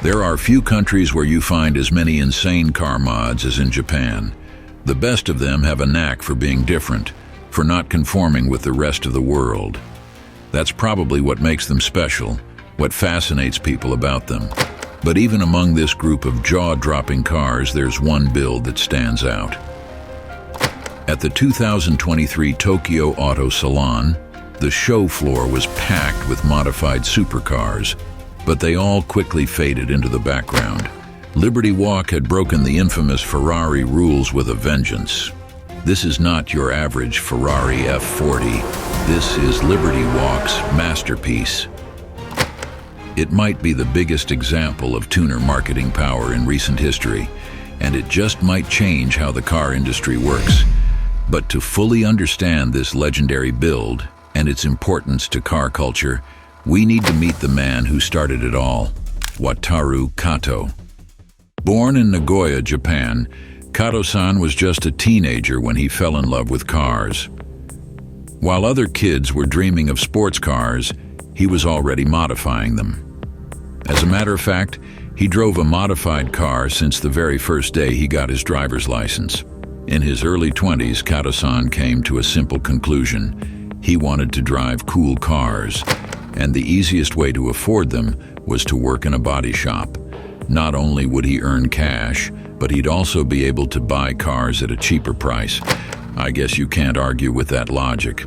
There are few countries where you find as many insane car mods as in Japan. The best of them have a knack for being different, for not conforming with the rest of the world. That's probably what makes them special, what fascinates people about them. But even among this group of jaw-dropping cars, there's one build that stands out. At the 2023 Tokyo Auto Salon, the show floor was packed with modified supercars, but they all quickly faded into the background. Liberty Walk had broken the infamous Ferrari rules with a vengeance. This is not your average Ferrari F40. This is Liberty Walk's masterpiece. It might be the biggest example of tuner marketing power in recent history, and it just might change how the car industry works. But to fully understand this legendary build and its importance to car culture, we need to meet the man who started it all, Wataru Kato. Born in Nagoya, Japan, Kato-san was just a teenager when he fell in love with cars. While other kids were dreaming of sports cars, he was already modifying them. As a matter of fact, he drove a modified car since the very first day he got his driver's license. In his early 20s, Kato-san came to a simple conclusion. He wanted to drive cool cars, and the easiest way to afford them was to work in a body shop. Not only would he earn cash, but he'd also be able to buy cars at a cheaper price. I guess you can't argue with that logic.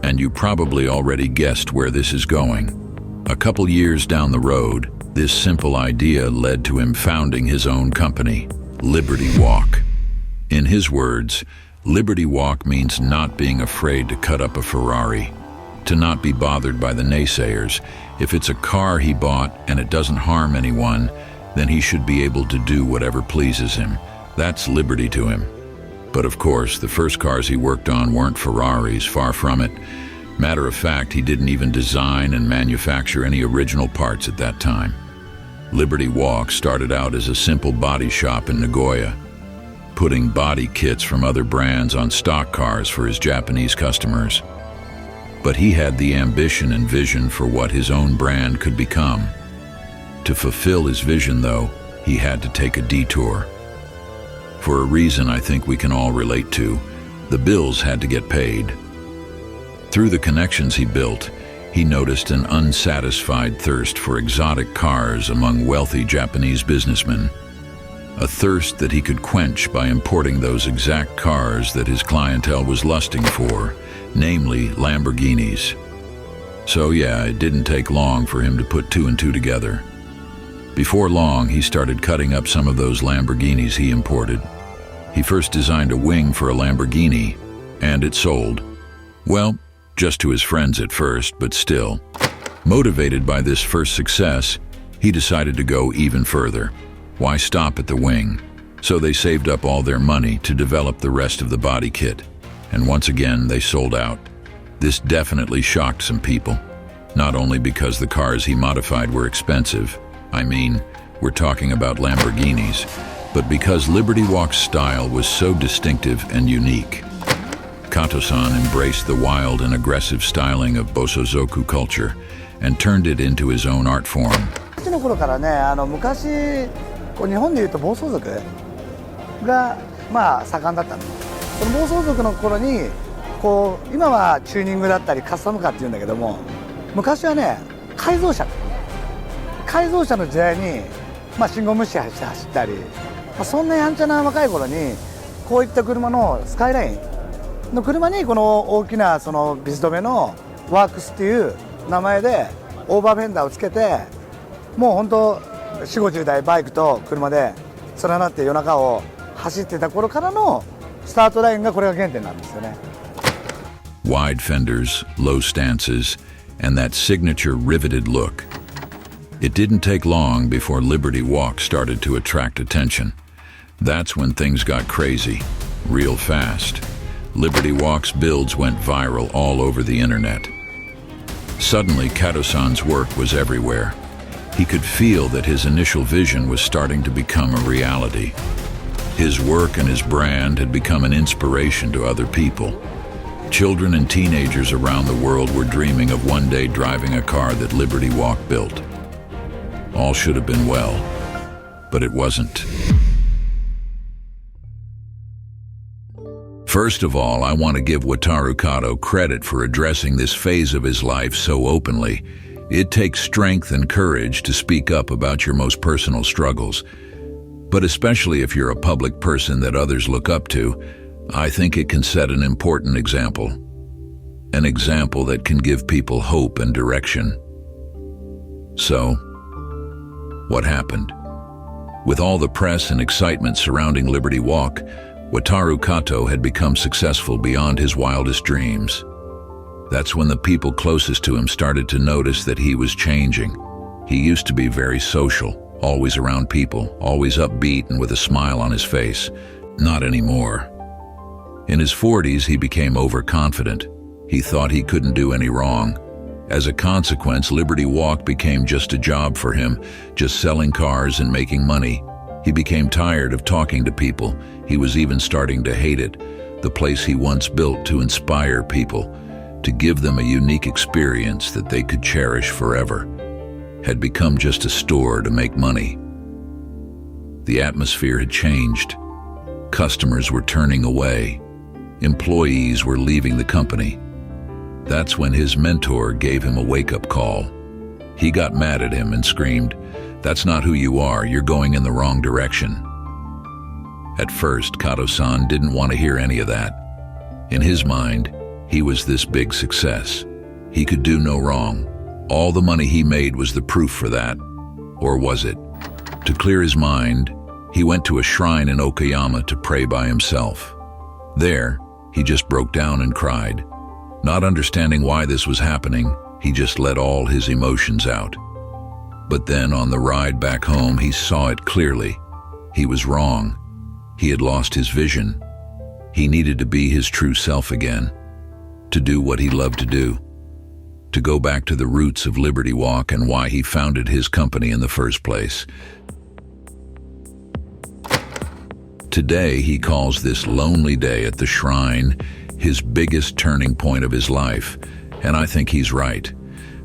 And you probably already guessed where this is going. A couple years down the road, this simple idea led to him founding his own company, Liberty Walk. In his words, Liberty Walk means not being afraid to cut up a Ferrari, to not be bothered by the naysayers. If it's a car he bought and it doesn't harm anyone, then he should be able to do whatever pleases him. That's liberty to him. But of course, the first cars he worked on weren't Ferraris, far from it. Matter of fact, he didn't even design and manufacture any original parts at that time. Liberty Walk started out as a simple body shop in Nagoya, putting body kits from other brands on stock cars for his Japanese customers. But he had the ambition and vision for what his own brand could become. To fulfill his vision, though, he had to take a detour. For a reason I think we can all relate to, the bills had to get paid. Through the connections he built, he noticed an unsatisfied thirst for exotic cars among wealthy Japanese businessmen. A thirst that he could quench by importing those exact cars that his clientele was lusting for, namely Lamborghinis. So yeah, it didn't take long for him to put two and two together. Before long, he started cutting up some of those Lamborghinis he imported. He first designed a wing for a Lamborghini, and it sold. Well, just to his friends at first, but still. Motivated by this first success, he decided to go even further. Why stop at the wing? So they saved up all their money to develop the rest of the body kit. And once again, they sold out. This definitely shocked some people. Not only because the cars he modified were expensive, I mean, we're talking about Lamborghinis, but because Liberty Walk's style was so distinctive and unique. Kato-san embraced the wild and aggressive styling of Bosozoku culture and turned it into his own art form. の頃からね、昔日本でいうと暴走族が盛んだったの。その暴走族の頃に今はチューニングだったりカスタムカーっていうんだけども、昔はね改造車の時代に信号無視して走ったり、そんなやんちゃな若い頃にこういった車のスカイラインの車にこの大きなそのビス止めのワークスっていう名前でオーバーフェンダーをつけて、もう本当4、50台バイクと車で連なって夜中を走ってた頃からのスタートラインがこれが原点なんですよね。Wide fenders, low stances, and that signature riveted look. It didn't take long before Liberty Walk started to attract attention. That's when things got crazy, real fast. Liberty Walk's builds went viral all over the internet. Suddenly, Kato-san's work was everywhere. He could feel that his initial vision was starting to become a reality. His work and his brand had become an inspiration to other people. Children and teenagers around the world were dreaming of one day driving a car that Liberty Walk built. All should have been well, but it wasn't. First of all, I want to give Wataru Kato credit for addressing this phase of his life so openly. It takes strength and courage to speak up about your most personal struggles. But especially if you're a public person that others look up to, I think it can set an important example. An example that can give people hope and direction. So, what happened? With all the press and excitement surrounding Liberty Walk, Wataru Kato had become successful beyond his wildest dreams. That's when the people closest to him started to notice that he was changing. He used to be very social, always around people, always upbeat and with a smile on his face. Not anymore. In his 40s, he became overconfident. He thought he couldn't do any wrong. As a consequence, Liberty Walk became just a job for him, just selling cars and making money. He became tired of talking to people. He was even starting to hate it, the place he once built to inspire people, to give them a unique experience that they could cherish forever, had become just a store to make money. The atmosphere had changed. Customers were turning away. Employees were leaving the company. That's when his mentor gave him a wake-up call. He got mad at him and screamed, "That's not who you are, you're going in the wrong direction." At first, Kato-san didn't want to hear any of that. In his mind, he was this big success. He could do no wrong. All the money he made was the proof for that. Or was it? To clear his mind, he went to a shrine in Okayama to pray by himself. There, he just broke down and cried. Not understanding why this was happening, he just let all his emotions out. But then on the ride back home, he saw it clearly. He was wrong. He had lost his vision. He needed to be his true self again, to do what he loved to do, to go back to the roots of Liberty Walk and why he founded his company in the first place. Today, he calls this lonely day at the shrine his biggest turning point of his life, and I think he's right,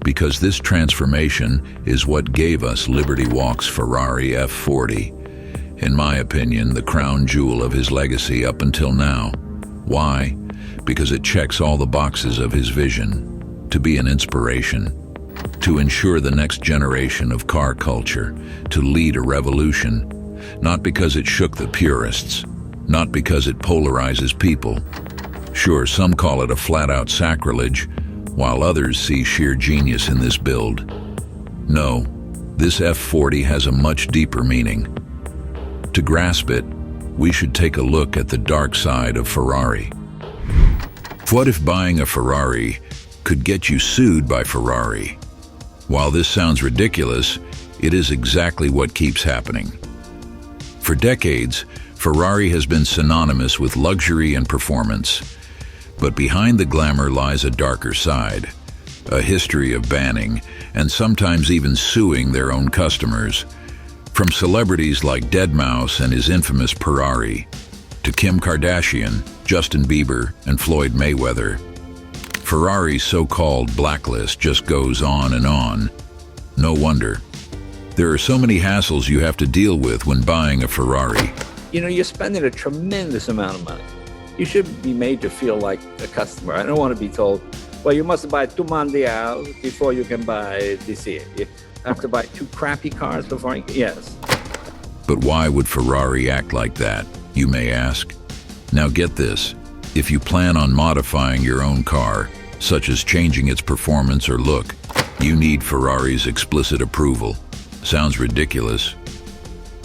because this transformation is what gave us Liberty Walk's Ferrari F40. In my opinion, the crown jewel of his legacy up until now. Why? Because it checks all the boxes of his vision, to be an inspiration, to ensure the next generation of car culture, to lead a revolution, not because it shook the purists, not because it polarizes people. Sure, some call it a flat-out sacrilege, while others see sheer genius in this build. No, this F40 has a much deeper meaning. To grasp it, we should take a look at the dark side of Ferrari. What if buying a Ferrari could get you sued by Ferrari? While this sounds ridiculous, it is exactly what keeps happening. For decades, Ferrari has been synonymous with luxury and performance. But behind the glamour lies a darker side, a history of banning and sometimes even suing their own customers. From celebrities like deadmau5 and his infamous Ferrari, to Kim Kardashian, Justin Bieber, and Floyd Mayweather, Ferrari's so-called blacklist just goes on and on. No wonder. There are so many hassles you have to deal with when buying a Ferrari. You know, you're spending a tremendous amount of money. You should be made to feel like a customer. I don't want to be told, well, you must buy 2 Mondial before you can buy this year. You have to buy 2 crappy cars before you can. Yes. But why would Ferrari act like that, you may ask? Now get this. If you plan on modifying your own car, such as changing its performance or look, you need Ferrari's explicit approval. Sounds ridiculous.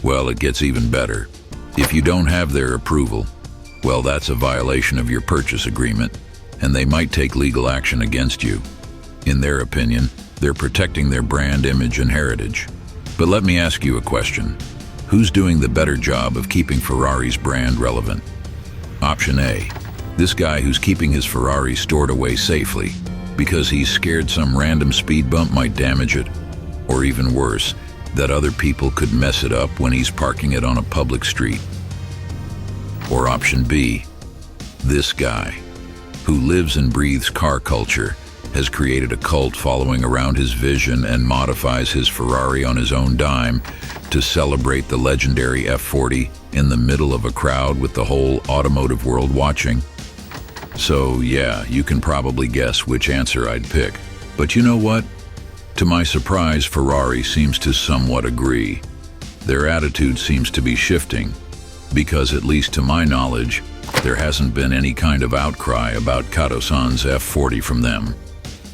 Well, it gets even better. If you don't have their approval, well, that's a violation of your purchase agreement, and they might take legal action against you. In their opinion, they're protecting their brand image and heritage. But let me ask you a question. Who's doing the better job of keeping Ferrari's brand relevant? Option A, this guy who's keeping his Ferrari stored away safely because he's scared some random speed bump might damage it. Or even worse, that other people could mess it up when he's parking it on a public street. Or option B, this guy, who lives and breathes car culture, has created a cult following around his vision and modifies his Ferrari on his own dime to celebrate the legendary F40 in the middle of a crowd with the whole automotive world watching? So yeah, you can probably guess which answer I'd pick. But you know what? To my surprise, Ferrari seems to somewhat agree. Their attitude seems to be shifting, because at least to my knowledge, there hasn't been any kind of outcry about Kato-san's F40 from them.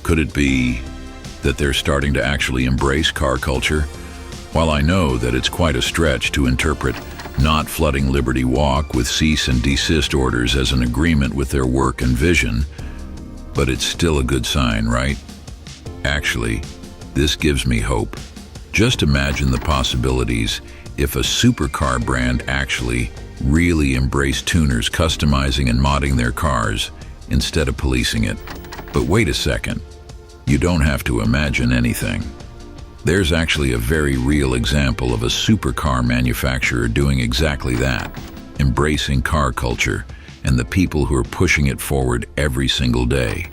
Could it be that they're starting to actually embrace car culture? While I know that it's quite a stretch to interpret not flooding Liberty Walk with cease and desist orders as an agreement with their work and vision, but it's still a good sign, right? Actually, this gives me hope. Just imagine the possibilities if a supercar brand actually really embraced tuners customizing and modding their cars instead of policing it. But wait a second, you don't have to imagine anything. There's actually a very real example of a supercar manufacturer doing exactly that, embracing car culture and the people who are pushing it forward every single day,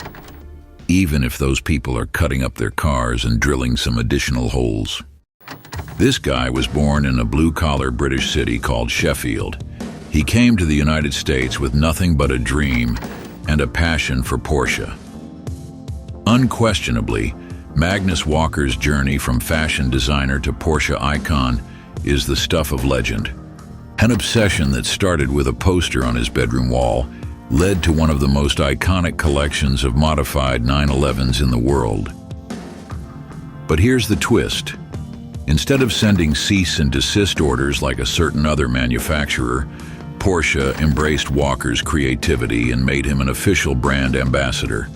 even if those people are cutting up their cars and drilling some additional holes. This guy was born in a blue-collar British city called Sheffield. He came to the United States with nothing but a dream and a passion for Porsche. Unquestionably, Magnus Walker's journey from fashion designer to Porsche icon is the stuff of legend. An obsession that started with a poster on his bedroom wall led to one of the most iconic collections of modified 911s in the world. But here's the twist. Instead of sending cease and desist orders like a certain other manufacturer, Porsche embraced Walker's creativity and made him an official brand ambassador.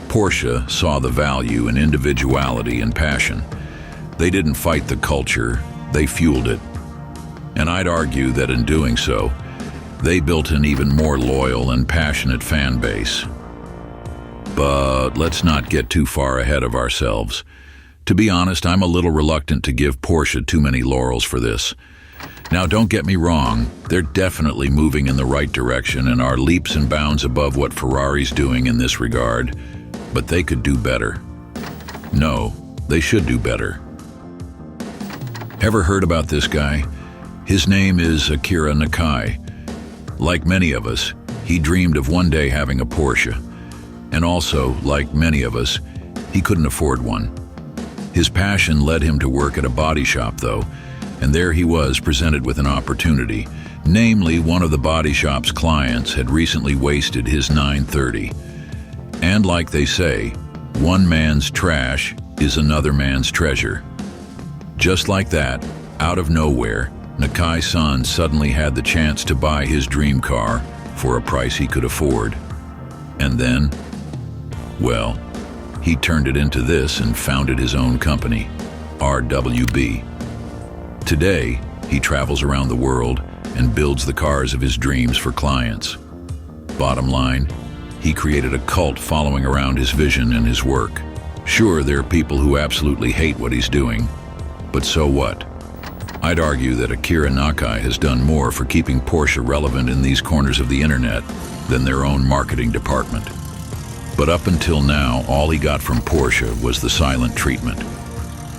Porsche saw the value in individuality and passion. They didn't fight the culture, they fueled it. And I'd argue that in doing so, they built an even more loyal and passionate fan base. But let's not get too far ahead of ourselves. To be honest, I'm a little reluctant to give Porsche too many laurels for this. Now, don't get me wrong, they're definitely moving in the right direction and are leaps and bounds above what Ferrari's doing in this regard, but they could do better. No, they should do better. Ever heard about this guy? His name is Akira Nakai. Like many of us, he dreamed of one day having a Porsche. And also, like many of us, he couldn't afford one. His passion led him to work at a body shop, though, and there he was presented with an opportunity. Namely, one of the body shop's clients had recently wasted his 930. And like they say, one man's trash is another man's treasure. Just like that, out of nowhere, Nakai-san suddenly had the chance to buy his dream car for a price he could afford. And then, well, he turned it into this and founded his own company, RWB. Today, he travels around the world and builds the cars of his dreams for clients. Bottom line, he created a cult following around his vision and his work. Sure, there are people who absolutely hate what he's doing, but so what? I'd argue that Akira Nakai has done more for keeping Porsche relevant in these corners of the internet than their own marketing department. But up until now, all he got from Porsche was the silent treatment.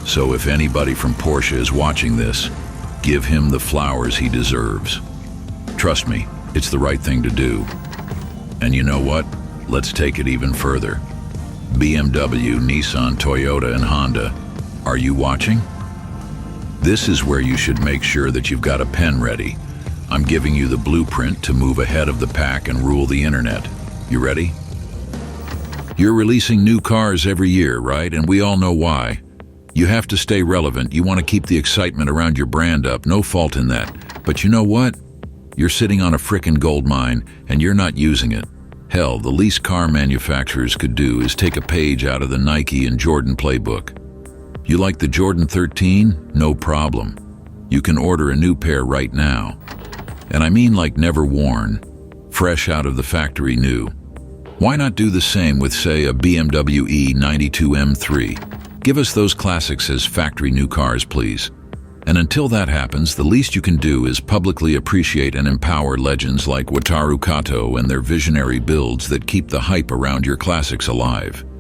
So if anybody from Porsche is watching this, give him the flowers he deserves. Trust me, it's the right thing to do. And you know what? Let's take it even further. BMW, Nissan, Toyota, and Honda, are you watching? This is where you should make sure that you've got a pen ready. I'm giving you the blueprint to move ahead of the pack and rule the internet. You ready? You're releasing new cars every year, right? And we all know why. You have to stay relevant. You want to keep the excitement around your brand up. No fault in that. But you know what? You're sitting on a frickin' gold mine, and you're not using it. Hell, the least car manufacturers could do is take a page out of the Nike and Jordan playbook. You like the Jordan 13? No problem. You can order a new pair right now. And I mean like never worn, fresh out of the factory new. Why not do the same with, say, a BMW E92 M3? Give us those classics as factory new cars, please. And until that happens, the least you can do is publicly appreciate and empower legends like Wataru Kato and their visionary builds that keep the hype around your classics alive.